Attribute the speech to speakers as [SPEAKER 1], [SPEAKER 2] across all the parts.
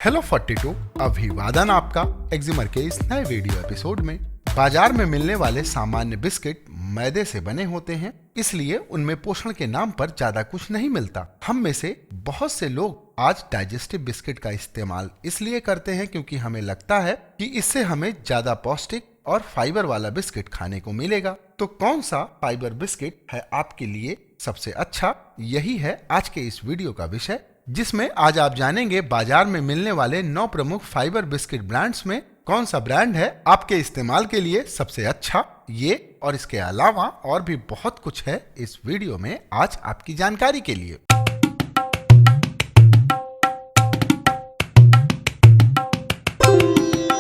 [SPEAKER 1] Hello 42 अभिवादन आपका एक्जिमर के इस नए वीडियो एपिसोड में। बाजार में मिलने वाले सामान्य बिस्किट मैदे से बने होते हैं, इसलिए उनमें पोषण के नाम पर ज्यादा कुछ नहीं मिलता। हम में से बहुत से लोग आज डाइजेस्टिव बिस्किट का इस्तेमाल इसलिए करते हैं क्योंकि हमें लगता है कि इससे हमें ज्यादा पौष्टिक और फाइबर वाला बिस्किट खाने को मिलेगा। तो कौन सा फाइबर बिस्किट है आपके लिए सबसे अच्छा, यही है आज के इस वीडियो का विषय, जिसमें आज आप जानेंगे बाजार में मिलने वाले 9 प्रमुख फाइबर बिस्किट ब्रांड्स में कौन सा ब्रांड है आपके इस्तेमाल के लिए सबसे अच्छा। ये और इसके अलावा और भी बहुत कुछ है इस वीडियो में आज आपकी जानकारी के लिए।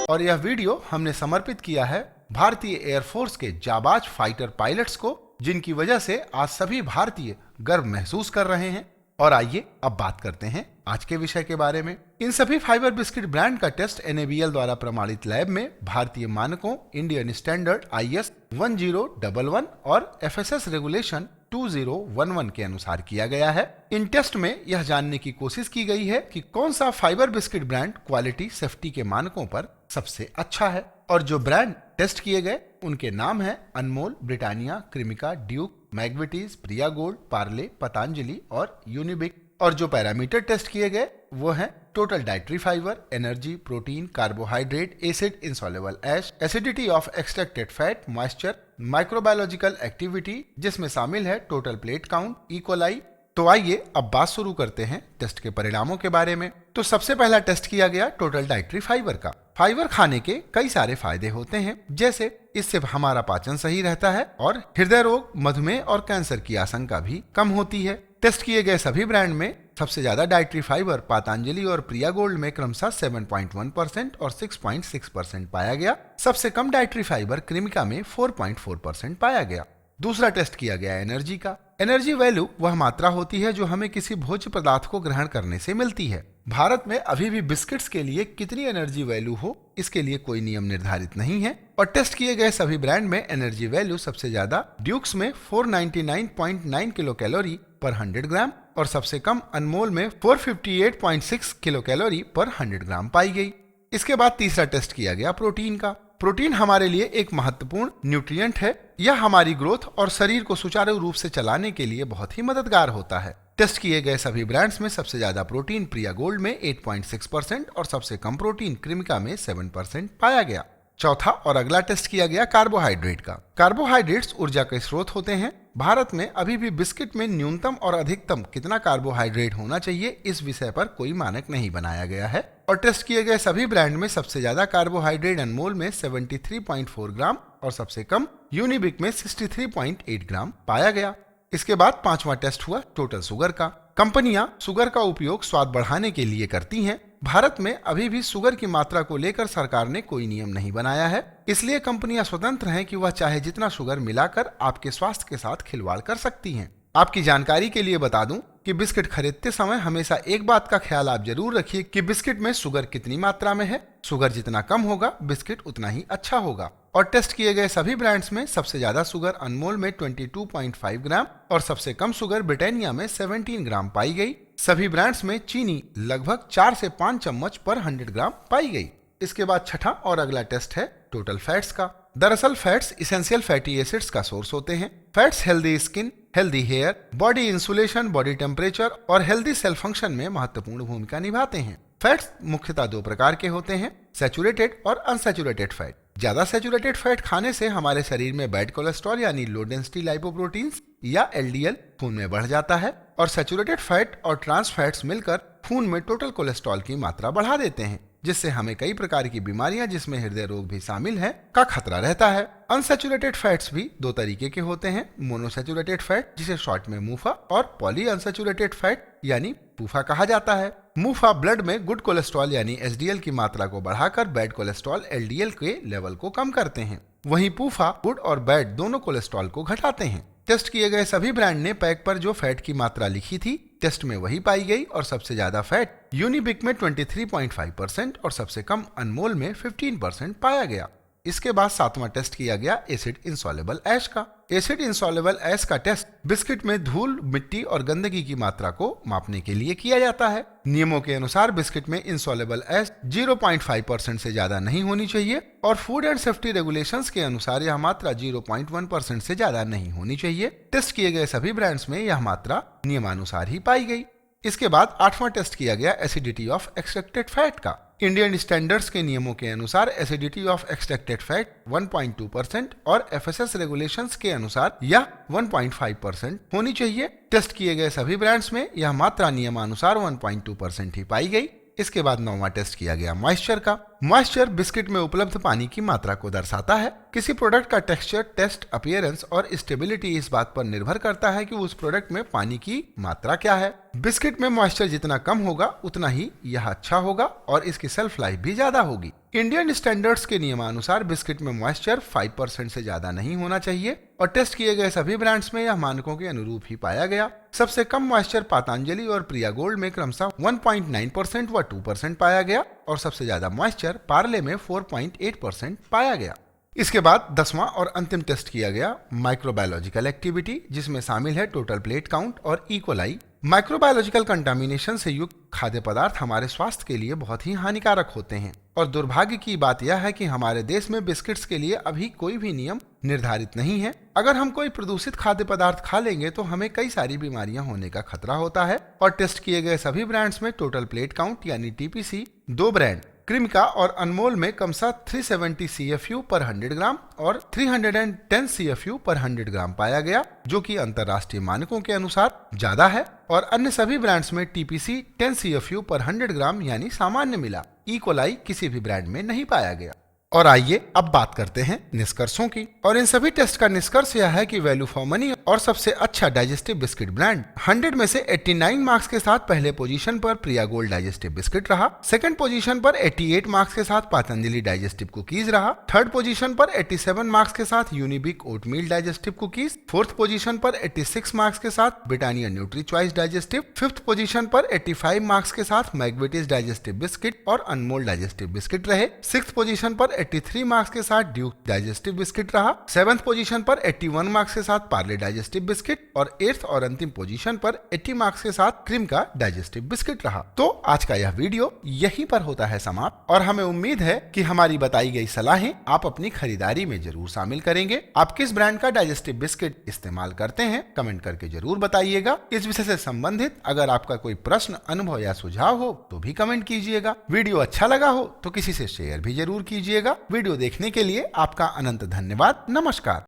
[SPEAKER 1] और यह वीडियो हमने समर्पित किया है भारतीय एयरफोर्स के जाबाज फाइटर पायलट्स को, जिनकी वजह से आज सभी भारतीय गर्व महसूस कर रहे हैं। और आइए अब बात करते हैं आज के विषय के बारे में। इन सभी फाइबर बिस्किट ब्रांड का टेस्ट NABL द्वारा प्रमाणित लैब में भारतीय मानकों इंडियन स्टैंडर्ड IS 1011 और FSS रेगुलेशन 2011 के अनुसार किया गया है। इन टेस्ट में यह जानने की कोशिश की गई है कि कौन सा fibre biscuit brand quality safety के मानकों पर सबसे अच्छा है। और जो ब्रांड टेस्ट किए गए उनके नाम है अनमोल, ब्रिटानिया, क्रिमिका, ड्यूक, मैग्विटीज, प्रिया गोल्ड, पार्ले, पतंजलि और यूनिबिक। और जो पैरामीटर टेस्ट किए गए वो हैं total dietary fibre, energy, protein, carbohydrate, acid insoluble ash, acidity of extracted fat, moisture, microbiological activity जिसमें शामिल है टोटल प्लेट काउंट, इकोलाई। तो आइए अब बात शुरू करते हैं टेस्ट के परिणामों के बारे में। तो सबसे पहला टेस्ट किया गया टोटल डाइटरी फाइबर का। फाइबर खाने के कई सारे फायदे होते हैं, जैसे इससे हमारा पाचन सही रहता है और हृदय रोग, मधुमेह और कैंसर की आशंका भी कम होती है। टेस्ट किए गए सभी ब्रांड में सबसे ज्यादा डाइटरी फाइबर पतंजलि और प्रिया गोल्ड में क्रमशः 7.1% और 6.6% पाया गया। सबसे कम डाइटरी फाइबर क्रिमिका में 4.4% पाया गया। दूसरा टेस्ट किया गया एनर्जी का। एनर्जी वैल्यू वह मात्रा होती है जो हमें किसी भोज्य पदार्थ को ग्रहण करने से मिलती है। भारत में अभी भी बिस्किट्स के लिए कितनी एनर्जी वैल्यू हो, इसके लिए कोई नियम निर्धारित नहीं है। और टेस्ट किए गए सभी ब्रांड में एनर्जी वैल्यू सबसे ज्यादा ड्यूक्स में 499.9 किलो कैलोरी पर 100 ग्राम और सबसे कम अनमोल में 458.6 किलो कैलोरी पर 100 ग्राम पाई गई। इसके बाद तीसरा टेस्ट किया गया प्रोटीन का। प्रोटीन हमारे लिए एक महत्वपूर्ण न्यूट्रिएंट है। यह हमारी ग्रोथ और शरीर को सुचारू रूप से चलाने के लिए बहुत ही मददगार होता है। टेस्ट किए गए सभी ब्रांड्स में सबसे ज्यादा प्रोटीन प्रिया गोल्ड में 8.6% और सबसे कम प्रोटीन क्रिमिका में 7% पाया गया। चौथा और अगला टेस्ट किया गया कार्बोहाइड्रेट का। कार्बोहाइड्रेट्स ऊर्जा के स्रोत होते हैं। भारत में अभी भी बिस्किट में न्यूनतम और अधिकतम कितना कार्बोहाइड्रेट होना चाहिए, इस विषय पर कोई मानक नहीं बनाया गया है। और टेस्ट किए गए सभी ब्रांड में सबसे ज्यादा कार्बोहाइड्रेट अनमोल में 73.4 ग्राम और सबसे कम यूनिबिक में 63.8 ग्राम पाया गया। इसके बाद पांचवा टेस्ट हुआ टोटल शुगर का। कंपनियां शुगर का उपयोग स्वाद बढ़ाने के लिए करती हैं। भारत में अभी भी शुगर की मात्रा को लेकर सरकार ने कोई नियम नहीं बनाया है, इसलिए कंपनियां स्वतंत्र हैं कि वह चाहे जितना शुगर मिलाकर आपके स्वास्थ्य के साथ खिलवाड़ कर सकती हैं। आपकी जानकारी के लिए बता दूं कि बिस्किट खरीदते समय हमेशा एक बात का ख्याल आप जरूर रखिए कि बिस्किट में शुगर कितनी मात्रा में है। शुगर जितना कम होगा बिस्किट उतना ही अच्छा होगा। और टेस्ट किए गए सभी ब्रांड्स में सबसे ज्यादा शुगर अनमोल में 22.5 ग्राम और सबसे कम शुगर ब्रिटानिया में 17 ग्राम पाई गई। सभी ब्रांड्स में चीनी लगभग 4 से 5 चम्मच पर 100 ग्राम पाई गई। इसके बाद छठा और अगला टेस्ट है टोटल फैट्स का। दरअसल फैट्स इसेंशियल फैटी एसिड्स का सोर्स होते हैं। Fats healthy skin, healthy hair, body insulation, body temperature और हेल्दी सेल फंक्शन में महत्वपूर्ण भूमिका निभाते हैं। फैट्स मुख्यतः 2 प्रकार के होते हैं, सैचुरेटेड और अनसैचुरेटेड फैट। ज्यादा सैचुरेटेड फैट खाने से हमारे शरीर में बैड कोलेस्ट्रॉल यानी लो डेंसिटी लाइपोप्रोटीन्स या LDL खून में बढ़ जाता है और सैचुरेटेड फैट और ट्रांस फैट्स मिलकर खून में टोटल कोलेस्ट्रॉल की मात्रा बढ़ा देते हैं, जिससे हमें कई प्रकार की बीमारियां जिसमें हृदय रोग भी शामिल है का खतरा रहता है। अनसैचुरेटेड फैट्स भी 2 तरीके के होते हैं, मोनोसैचुरेटेड फैट जिसे शॉर्ट में मूफा और पॉली अनसैचुरेटेड फैट यानी पूफा कहा जाता है। मूफा ब्लड में गुड कोलेस्ट्रॉल यानी HDL की मात्रा को बढ़ाकर बैड कोलेस्ट्रॉल LDL के लेवल को कम करते हैं, वहीं पूफा गुड और बैड दोनों कोलेस्ट्रॉल को घटाते हैं। टेस्ट किए गए सभी ब्रांड ने पैक पर जो फैट की मात्रा लिखी थी टेस्ट में वही पाई गई और सबसे ज्यादा फैट यूनिबिक में 23.5% और सबसे कम अनमोल में 15% पाया गया। इसके बाद 7वां टेस्ट किया गया एसिड इंसॉल्युबल ऐश का। एसिड इंसॉल्युबल ऐश का टेस्ट बिस्किट में धूल, मिट्टी और गंदगी की मात्रा को मापने के लिए किया जाता है। नियमों के अनुसार बिस्किट में इंसॉल्युबल ऐश 0.5% से ज्यादा नहीं होनी चाहिए और फूड एंड सेफ्टी रेगुलेशंस के अनुसार यह मात्रा 0.1% से ज्यादा नहीं होनी चाहिए। टेस्ट किए गए सभी ब्रांड्स में यह मात्रा नियमानुसार ही पाई गई। इसके बाद 8वां टेस्ट किया गया एसिडिटी ऑफ एक्सट्रैक्टेड फैट का। इंडियन स्टैंडर्ड्स के नियमों के अनुसार एसिडिटी ऑफ एक्सट्रैक्टेड फैट 1.2% और एफएसएस रेगुलेशंस के अनुसार यह 1.5% होनी चाहिए। टेस्ट किए गए सभी ब्रांड्स में यह मात्रा नियमानुसार 1.2% ही पाई गई। इसके बाद 9वां टेस्ट किया गया मॉइस्चर का। मॉइस्चर बिस्किट में उपलब्ध पानी की मात्रा को दर्शाता है। किसी प्रोडक्ट का टेक्सचर, टेस्ट, अपीयरेंस और स्टेबिलिटी इस बात पर निर्भर करता है कि उस प्रोडक्ट में पानी की मात्रा क्या है। बिस्किट में मॉइस्चर जितना कम होगा उतना ही यह अच्छा होगा और इसकी शेल्फ लाइफ भी ज्यादा होगी। इंडियन स्टैंडर्ड्स के नियमानुसार बिस्किट में मॉइस्चर 5% से ज्यादा नहीं होना चाहिए और टेस्ट किए गए सभी ब्रांड्स में यह मानकों के अनुरूप ही पाया गया। सबसे कम मॉइस्चर पतंजलि और प्रिया गोल्ड में क्रमशः 1.9% व 2% पाया गया और सबसे ज्यादा मॉइस्चर पार्ले में 4.8% पाया गया। इसके बाद 10वां और अंतिम टेस्ट किया गया माइक्रोबायोलॉजिकल एक्टिविटी, जिसमें शामिल है टोटल प्लेट काउंट और इकोलाई। माइक्रोबायोलॉजिकल कंटामिनेशन से युक्त खाद्य पदार्थ हमारे स्वास्थ्य के लिए बहुत ही हानिकारक होते हैं और दुर्भाग्य की बात यह है कि हमारे देश में बिस्किट्स के लिए अभी कोई भी नियम निर्धारित नहीं है। अगर हम कोई प्रदूषित खाद्य पदार्थ खा लेंगे तो हमें कई सारी बीमारियां होने का खतरा होता है और टेस्ट किए गए सभी ब्रांड्स में टोटल प्लेट काउंट यानी टीपीसी 2 ब्रांड क्रिमिका और अनमोल में क्रमशः 370 CFU पर 100 ग्राम और 310 CFU पर 100 ग्राम पाया गया, जो कि अंतर्राष्ट्रीय मानकों के अनुसार ज्यादा है और अन्य सभी ब्रांड्स में टीपीसी 10 CFU पर 100 ग्राम यानी सामान्य मिला। इकोलाई किसी भी ब्रांड में नहीं पाया गया। और आइए अब बात करते हैं निष्कर्षों की। और इन सभी टेस्ट का निष्कर्ष यह है कि वैल्यू फॉर मनी और सबसे अच्छा डाइजेस्टिव बिस्किट ब्रांड 100 में से 89 मार्क्स के साथ पहले पोजीशन पर प्रिया गोल्ड डाइजेस्टिव बिस्किट रहा। सेकंड पोजीशन पर 88 मार्क्स के साथ पतंजलि डाइजेस्टिव कुकीज रहा। थर्ड पोजीशन पर 87 मार्क्स के साथ Unibic oatmeal digestive cookies. Fourth position पर 86 मार्क्स के साथ Britannia nutri choice digestive. Fifth position पर 85 मार्क्स के साथ मैग्विटीज डाइजेस्टिव बिस्किट और अनमोल डाइजेस्टिव बिस्किट रहे। सिक्स्थ पोजीशन पर 83 मार्क्स के साथ ड्यूक डाइजेस्टिव बिस्किट रहा। 7th पोजीशन पर 81 मार्क्स के साथ पार्ले डाइजेस्टिव बिस्किट और 8th और अंतिम पोजीशन पर 80 मार्क्स के साथ क्रीम का डाइजेस्टिव बिस्किट रहा। तो आज का यह वीडियो यहीं पर होता है समाप्त और हमें उम्मीद है कि हमारी बताई गई सलाहें आप अपनी खरीदारी में जरूर शामिल करेंगे। आप किस ब्रांड का डाइजेस्टिव बिस्किट इस्तेमाल करते हैं कमेंट करके जरूर बताइएगा। इस विषय से संबंधित अगर आपका कोई प्रश्न, अनुभव या सुझाव हो तो भी कमेंट कीजिएगा। वीडियो अच्छा लगा हो तो किसी से शेयर भी जरूर कीजिएगा। वीडियो देखने के लिए आपका अनंत धन्यवाद। नमस्कार।